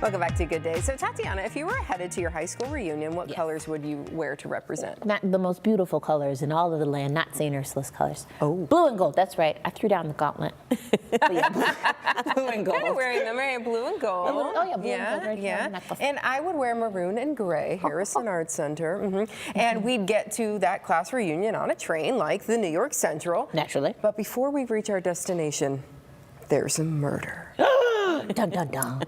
Welcome back to Good Day. So Tatiana, if you were headed to your high school reunion, what colors would you wear to represent? Not the most beautiful colors in all of the land, not St. Ursula's colors. Oh. Blue and gold, that's right. I threw down the gauntlet. Yeah, blue and gold. Kind of wearing them, right? Blue and gold. Oh yeah, blue and gold right here. And I would wear maroon and gray, Harrison Arts Center. And we'd get to that class reunion on a train like the New York Central. Naturally. But before we reach our destination, there's a murder. Dun, dun, dun.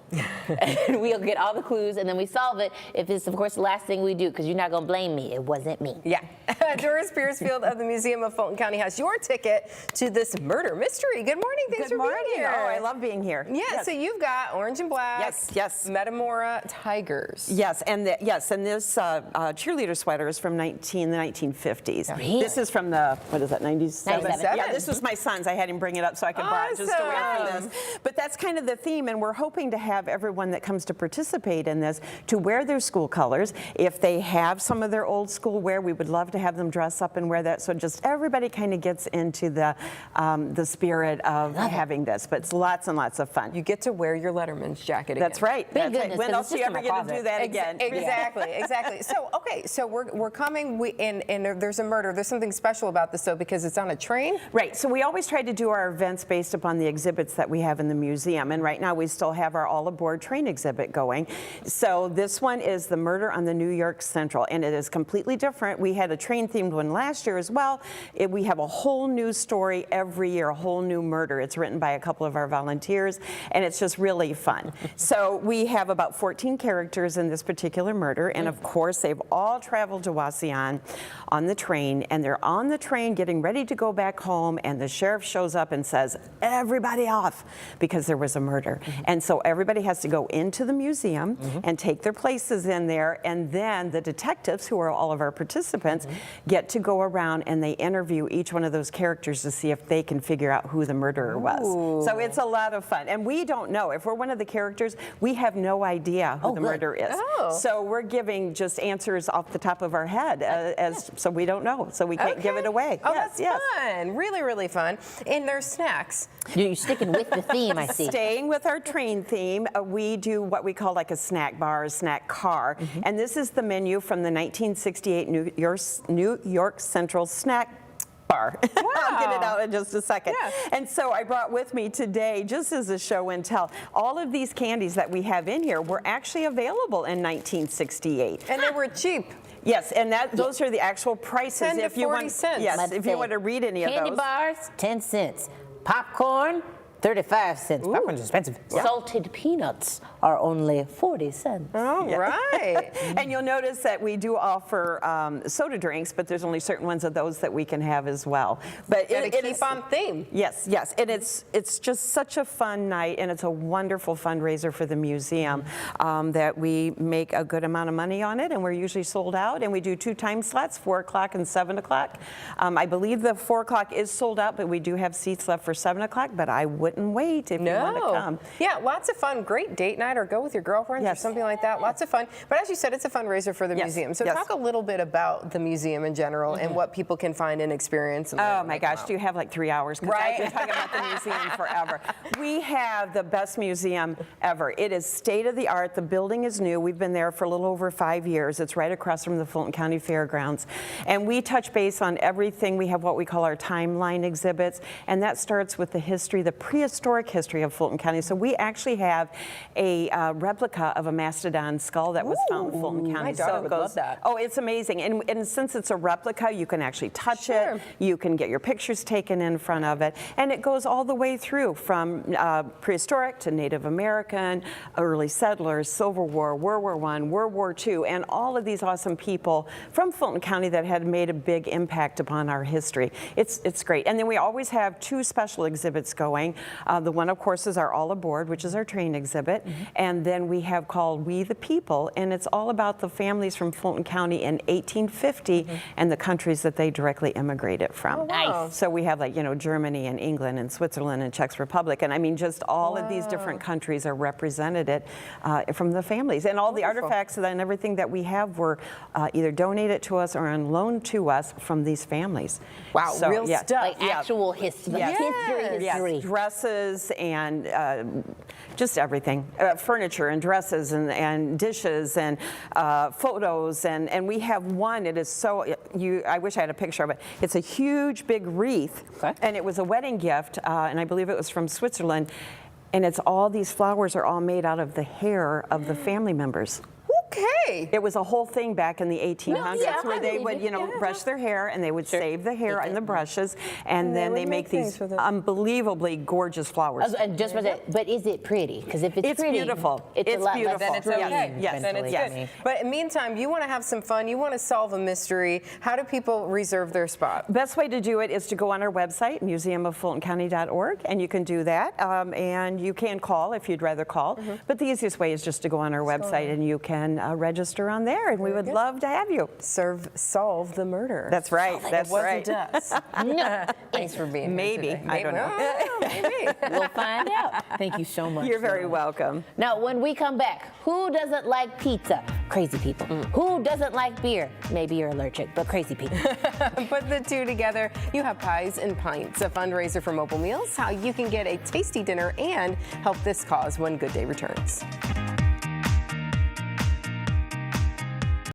And we'll get all the clues, and then we solve it if it's, of course, the last thing we do, because you're not going to blame me. It wasn't me. Yeah. Doris Piercefield of the Museum of Fulton County has your ticket to this murder mystery. Good morning. Thanks for being here. Oh, I love being here. Yeah, yes. So you've got orange and black. Yes. Metamora Tigers. Yes, and this cheerleader sweater is from the 1950s. Really? This is from the, what is that, 97? 97. Yeah, this was my son's. I had him bring it up so I could buy it just to wear for this. But that's kind of the theme, and we're hoping to have everyone that comes to participate in this to wear their school colors. If they have some of their old school wear, we would love to have them dress up and wear that. So just everybody kind of gets into the spirit of having this. But it's lots and lots of fun. You get to wear your Letterman's jacket again. That's right. Thank goodness, When else do you it's ever just in get my to do that again? Exactly. So, okay, so we're coming, and there's a murder. There's something special about this, though, because it's on a train. Right, so we always try to do our events based upon the exhibits that we have in the museum, and right now we still have our all-aboard train exhibit going. So this one is the murder on the New York Central, and it is completely different. We had a train-themed one last year as well. We have a whole new story every year, a whole new murder. It's written by a couple of our volunteers, and it's just really fun. So we have about 14 characters in this particular murder, and of course they've all traveled to Wauseon on the train, and they're on the train getting ready to go back home, and the sheriff shows up and says, everybody off, because there was a murder. And so everybody has to go into the museum and take their places in there, and then the detectives, who are all of our participants, get to go around and they interview each one of those characters to see if they can figure out who the murderer was. So it's a lot of fun, and we don't know. If we're one of the characters, we have no idea who the murderer is. So we're giving just answers off the top of our head, so we don't know, so we can't give it away. Oh, that's fun. Really, really fun. And there's snacks. You're sticking with the theme, I see. Staying with our train theme, we do what we call like a snack bar, a snack car. And this is the menu from the 1968 New York Central Snack Bar. Wow. I'll get it out in just a second. Yeah. And so I brought with me today, just as a show and tell, all of these candies that we have in here were actually available in 1968. And they were cheap. Yes, and those are the actual prices. 10 to 40 cents. Yes, if you want to read any of those. Candy bars, 10 cents. Popcorn, 35 cents. Popcorn's expensive. Salted peanuts are only 40 cents. All right. And you'll notice that we do offer soda drinks, but there's only certain ones of those that we can have as well. But it keep on theme. Yes, and it's just such a fun night, and it's a wonderful fundraiser for the museum that we make a good amount of money on it, and we're usually sold out. And we do 2 time slots, 4 o'clock and 7 o'clock. I believe the 4 o'clock is sold out, but we do have seats left for 7 o'clock. But I wouldn't wait if you want to come. Yeah, lots of fun. Great date night, or go with your girlfriends or something like that. Lots of fun. But as you said, it's a fundraiser for the museum. So talk a little bit about the museum in general and what people can find and experience. And oh my gosh, do you have like 3 hours? Right. I've been talking about the museum forever. We have the best museum ever. It is state of the art. The building is new. We've been there for a little over 5 years. It's right across from the Fulton County Fairgrounds. And we touch base on everything. We have what we call our timeline exhibits, and that starts with the history, the prehistoric history of Fulton County. So we actually have a replica of a mastodon skull that was found in Fulton County. My daughter would love that. Oh, it's amazing. And since it's a replica, you can actually touch it. You can get your pictures taken in front of it. And it goes all the way through from prehistoric to Native American, early settlers, Civil War, World War I, World War II, and all of these awesome people from Fulton County that had made a big impact upon our history. It's great. And then we always have 2 special exhibits going. The one, of course, is our All Aboard, which is our train exhibit. And then we have called We the People, and it's all about the families from Fulton County in 1850 and the countries that they directly immigrated from. Oh, wow. So we have, like, Germany and England and Switzerland and Czech Republic, and I mean, just all of these different countries are represented from the families. And all the artifacts and everything that we have were either donated to us or on loan to us from these families. Wow, so, real stuff. Like actual history. Yes. History. Yes. Dress dresses and just everything, furniture and dresses and dishes and photos. And we have one, it is so, I wish I had a picture of it. It's a huge big wreath, and it was a wedding gift, and I believe it was from Switzerland. And it's all, these flowers are all made out of the hair of the family members. Okay. It was a whole thing back in the 1800s where they would, brush their hair, and they would save the hair in the brushes, and then they make these unbelievably gorgeous flowers. And just but is it pretty? Because if it's pretty, beautiful. It's a lot beautiful. less Then it's okay. Yes. Then it's good. But in the meantime, you want to have some fun. You want to solve a mystery. How do people reserve their spot? Best way to do it is to go on our website, museumofFultonCounty.org, and you can do that. And you can call if you'd rather call. But the easiest way is just to go on our website, and you can register on there, and we would love to have you. Solve the murder. That's right. That's right. It wasn't us. No. Thanks for being Maybe. here today. I don't know. Maybe. We'll find out. Thank you so much. You're very welcome. Now, when we come back, who doesn't like pizza? Crazy people. Who doesn't like beer? Maybe you're allergic, but crazy people. Put the two together, you have Pies and Pints, a fundraiser for Mobile Meals, how you can get a tasty dinner and help this cause when Good Day returns.